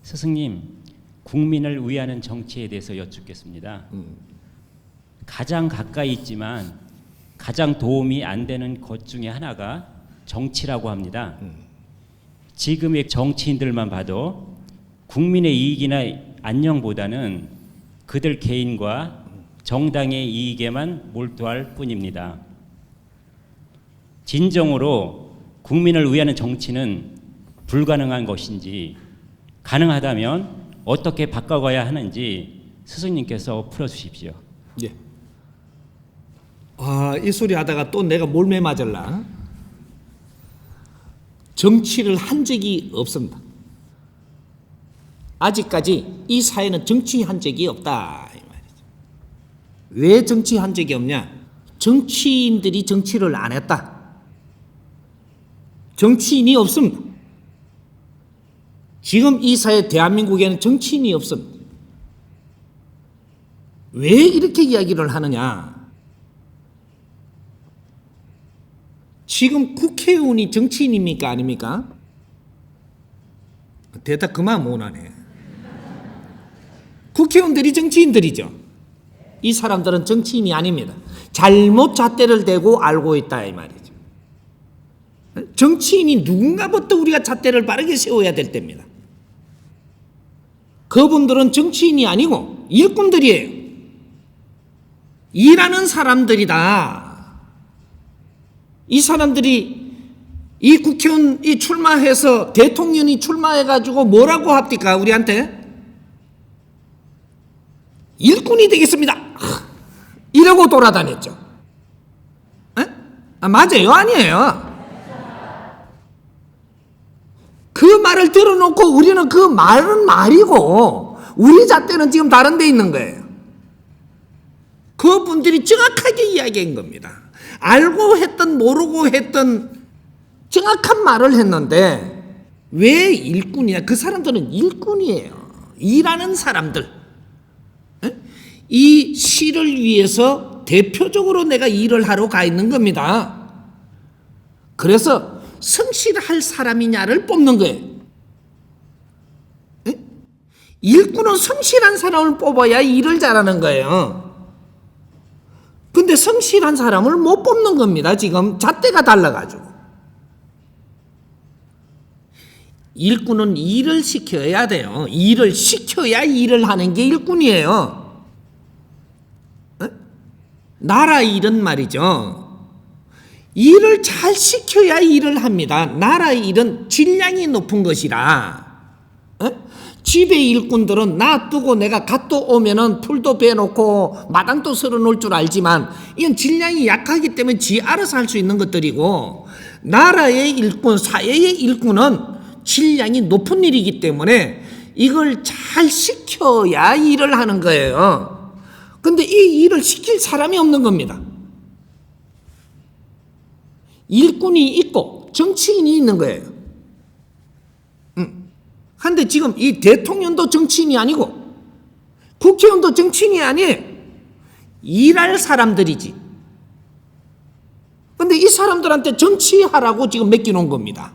스승님, 국민을 위하는 정치에 대해서 여쭙겠습니다. 가장 가까이 있지만 가장 도움이 안 되는 것 중에 하나가 정치라고 합니다. 지금의 정치인들만 봐도 국민의 이익이나 안녕보다는 그들 개인과 정당의 이익에만 몰두할 뿐입니다. 진정으로 국민을 위하는 정치는 불가능한 것인지, 가능하다면 어떻게 바꿔가야 하는지 스승님께서 풀어주십시오. 예. 이 소리 하다가 또 내가 몰매 맞을라. 정치를 한 적이 없습니다. 아직까지 이 사회는 정치한 적이 없다 이 말이죠. 왜 정치한 적이 없냐? 정치인들이 정치를 안 했다. 정치인이 없습니다. 지금 이 사회 대한민국에는 정치인이 없습니다. 왜 이렇게 이야기를 하느냐? 지금 국회의원이 정치인입니까? 아닙니까? 대답 그만 못하네. 국회의원들이 정치인들이죠. 이 사람들은 정치인이 아닙니다. 잘못 잣대를 대고 알고 있다 이 말이죠. 정치인이 누군가부터 우리가 잣대를 바르게 세워야 될 때입니다. 그분들은 정치인이 아니고 일꾼들이에요. 일하는 사람들이다. 이 사람들이 이 국회의원이 출마해서 대통령이 출마해가지고 뭐라고 합니까? 우리한테 일꾼이 되겠습니다. 이러고 돌아다녔죠. 맞아요? 아니에요? 그 말을 들어놓고 우리는 그 말은 말이고 우리 잣대는 지금 다른 데 있는 거예요. 그분들이 정확하게 이야기한 겁니다. 알고 했던 모르고 했던 정확한 말을 했는데 왜 일꾼이냐? 그 사람들은 일꾼이에요. 일하는 사람들. 이 시를 위해서 대표적으로 내가 일을 하러 가 있는 겁니다. 그래서 성실할 사람이냐를 뽑는 거예요. 일꾼은 성실한 사람을 뽑아야 일을 잘하는 거예요. 근데 성실한 사람을 못 뽑는 겁니다. 지금 잣대가 달라가지고. 일꾼은 일을 시켜야 돼요. 일을 시켜야 일을 하는 게 일꾼이에요. 나라 일은 말이죠. 일을 잘 시켜야 일을 합니다. 나라 일은 질량이 높은 것이라. 집의 일꾼들은 놔두고 내가 갓도 오면은 풀도 베놓고 마당도 썰어놓을 줄 알지만 이건 질량이 약하기 때문에 지 알아서 할 수 있는 것들이고, 나라의 일꾼, 사회의 일꾼은 질량이 높은 일이기 때문에 이걸 잘 시켜야 일을 하는 거예요. 근데 이 일을 시킬 사람이 없는 겁니다. 일꾼이 있고 정치인이 있는 거예요. 근데 지금 이 대통령도 정치인이 아니고 국회의원도 정치인이 아니에요. 일할 사람들이지. 근데 이 사람들한테 정치하라고 지금 맡겨놓은 겁니다.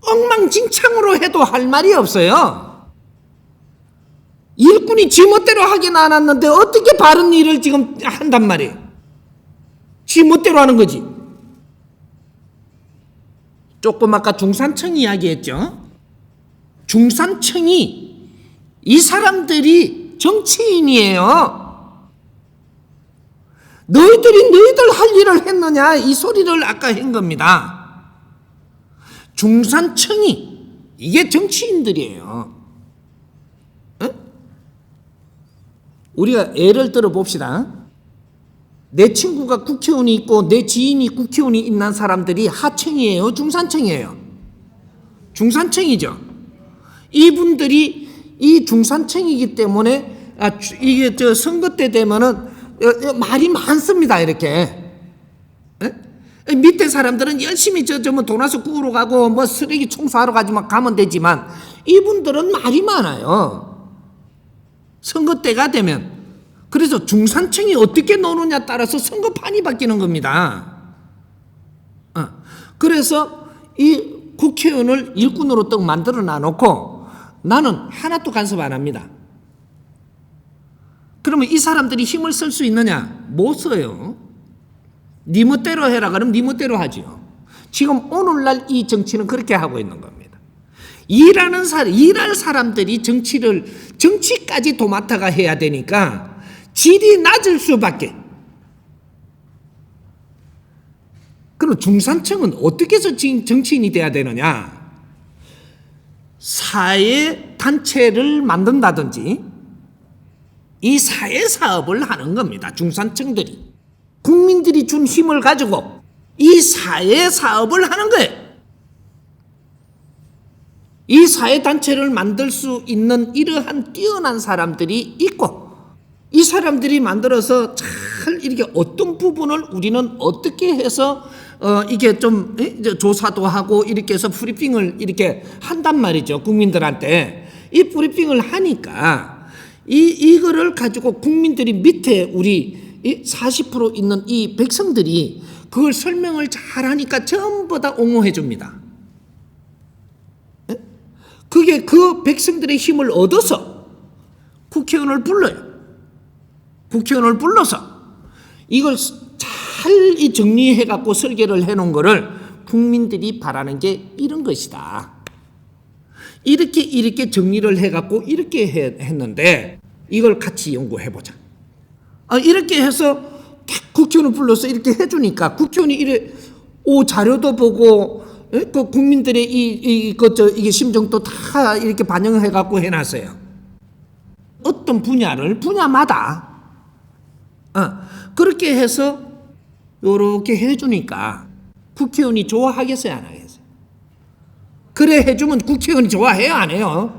엉망진창으로 해도 할 말이 없어요. 일꾼이 지멋대로 하긴 안 했는데 어떻게 바른 일을 지금 한단 말이에요. 지멋대로 하는 거지. 조금 아까 중산층 이야기했죠. 중산층이 이 사람들이 정치인이에요. 너희들 할 일을 했느냐 이 소리를 아까 한 겁니다. 중산층이 이게 정치인들이에요. 우리가 예를 들어 봅시다. 내 친구가 국회의원이 있고 내 지인이 국회의원이 있는 사람들이 하층이에요? 중산층이에요? 중산층이죠. 이분들이 이 중산층이기 때문에 이게 저 선거 때 되면은 말이 많습니다. 이렇게 밑에 사람들은 열심히 뭐 도나스 구우러 가고 뭐 쓰레기 청소하러 가면 되지만 이분들은 말이 많아요. 선거 때가 되면. 그래서 중산층이 어떻게 노느냐에 따라서 선거판이 바뀌는 겁니다. 그래서 이 국회의원을 일꾼으로 딱 만들어 놔놓고 나는 하나도 간섭 안 합니다. 그러면 이 사람들이 힘을 쓸 수 있느냐? 못 써요. 네 멋대로 해라 그러면 네 멋대로 하지요. 지금 오늘날 이 정치는 그렇게 하고 있는 겁니다. 일할 사람들이 정치까지 도맡아가 해야 되니까 질이 낮을 수밖에. 그럼 중산층은 어떻게 해서 정치인이 돼야 되느냐? 사회 단체를 만든다든지 이 사회 사업을 하는 겁니다. 중산층들이. 국민들이 준 힘을 가지고 이 사회 사업을 하는 거예요. 이 사회 단체를 만들 수 있는 이러한 뛰어난 사람들이 있고 이 사람들이 만들어서 잘 이렇게 어떤 부분을 우리는 어떻게 해서 이게 좀 조사도 하고 이렇게 해서 브리핑을 이렇게 한단 말이죠. 국민들한테. 이 브리핑을 하니까 이거를 가지고 국민들이 밑에 우리 40% 있는 이 백성들이 그걸 설명을 잘 하니까 전부 다 옹호해 줍니다. 그게 그 백성들의 힘을 얻어서 국회의원을 불러요. 국회의원을 불러서 이걸 잘 정리해 갖고 설계를 해 놓은 거를 국민들이 바라는 게 이런 것이다. 이렇게 정리를 해 갖고 이렇게 했는데 이걸 같이 연구해 보자. 이렇게 해서 딱 국회의원을 불러서 이렇게 해 주니까 국회의원이 이래 자료도 보고 그 국민들의 이게 심정도 다 이렇게 반영해 갖고 해 놨어요. 어떤 분야마다 그렇게 해서 요렇게 해 주니까 국회의원이 좋아하겠어요, 안 하겠어요? 그래 해 주면 국회의원이 좋아해요, 안 해요?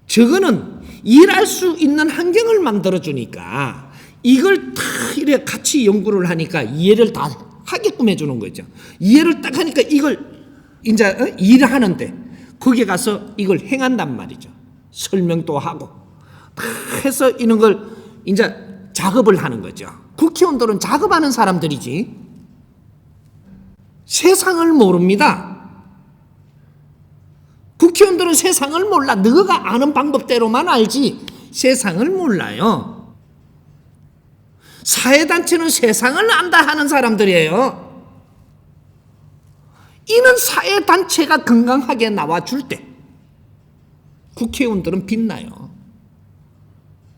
저거는 일할 수 있는 환경을 만들어 주니까 이걸 다 이렇게 같이 연구를 하니까 이해를 다 하게끔 해 주는 거죠. 이해를 딱 하니까 이걸 이제 일하는데 거기에 가서 이걸 행한단 말이죠. 설명도 하고 다 해서 이런 걸 이제 작업을 하는 거죠. 국회의원들은 작업하는 사람들이지 세상을 모릅니다. 국회의원들은 세상을 몰라. 너가 아는 방법대로만 알지 세상을 몰라요. 사회단체는 세상을 안다 하는 사람들이에요. 이는 사회단체가 건강하게 나와줄 때 국회의원들은 빛나요.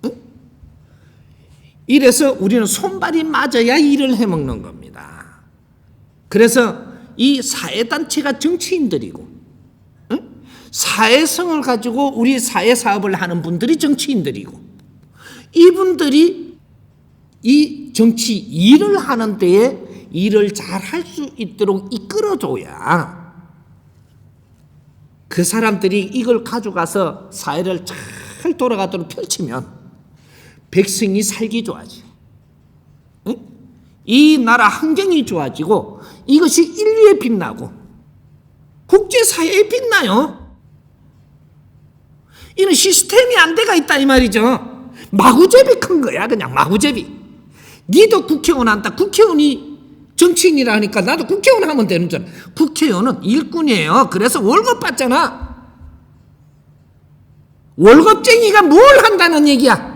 응? 이래서 우리는 손발이 맞아야 일을 해먹는 겁니다. 그래서 이 사회단체가 정치인들이고 사회성을 가지고 우리 사회사업을 하는 분들이 정치인들이고 이분들이 이 정치 일을 하는 데에 일을 잘 할 수 있도록 이끌어줘야 그 사람들이 이걸 가져가서 사회를 잘 돌아가도록 펼치면 백성이 살기 좋아지고 이 나라 환경이 좋아지고 이것이 인류에 빛나고 국제사회에 빛나요. 이런 시스템이 안 돼가 있다 이 말이죠. 마구제비 큰 거야. 그냥 마구제비. 니도 국회의원 한다. 국회의원이 정치인이라 하니까 나도 국회의원 하면 되는 줄 알아. 국회의원은 일꾼이에요. 그래서 월급 받잖아. 월급쟁이가 뭘 한다는 얘기야.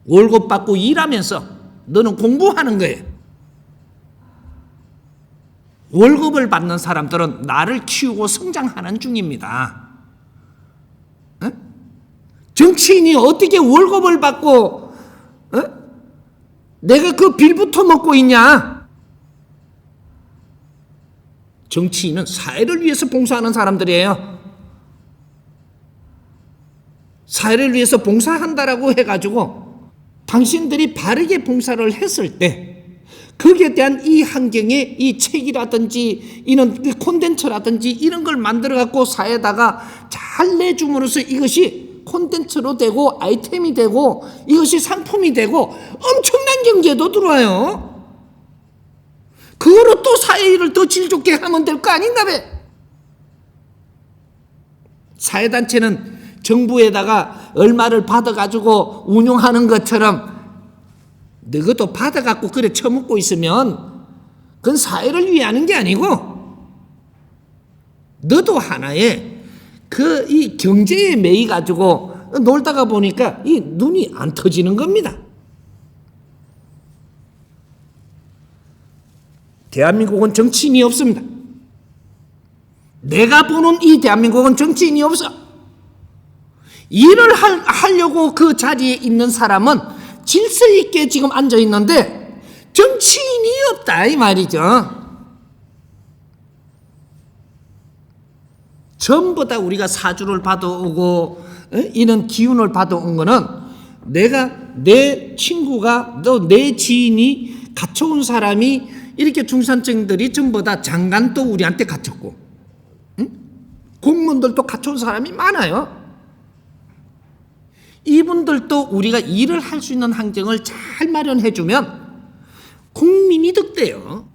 월급 받고 일하면서 너는 공부하는 거예요. 월급을 받는 사람들은 나를 키우고 성장하는 중입니다. 정치인이 어떻게 월급을 받고 내가 그 빌부터 먹고 있냐? 정치인은 사회를 위해서 봉사하는 사람들이에요. 사회를 위해서 봉사한다라고 해가지고 당신들이 바르게 봉사를 했을 때 거기에 대한 이 환경에 이 책이라든지 이런 콘텐츠라든지 이런 걸 만들어 갖고 사회에다가 잘 내줌으로써 이것이 콘텐츠로 되고 아이템이 되고 이것이 상품이 되고 엄청난 경제도 들어와요. 그거로 또 사회 일을 더 질 좋게 하면 될 거 아닌가 봐. 사회단체는 정부에다가 얼마를 받아가지고 운용하는 것처럼 너희도 받아갖고 그래 처먹고 있으면 그건 사회를 위해 하는 게 아니고 너도 하나의 이 경제에 매이 가지고 놀다가 보니까 이 눈이 안 터지는 겁니다. 대한민국은 정치인이 없습니다. 내가 보는 이 대한민국은 정치인이 없어. 일을 하려고 그 자리에 있는 사람은 질서 있게 지금 앉아 있는데 정치인이 없다 이 말이죠. 전부 다 우리가 사주를 받아오고 이런 기운을 받아온 거는 내가 내 친구가 또 내 지인이 갖춰온 사람이 이렇게 중산층들이 전부 다 장관도 우리한테 갖췄고 공무원들도 갖춰온 사람이 많아요. 이분들도 우리가 일을 할 수 있는 환경을 잘 마련해 주면 국민이 득돼요.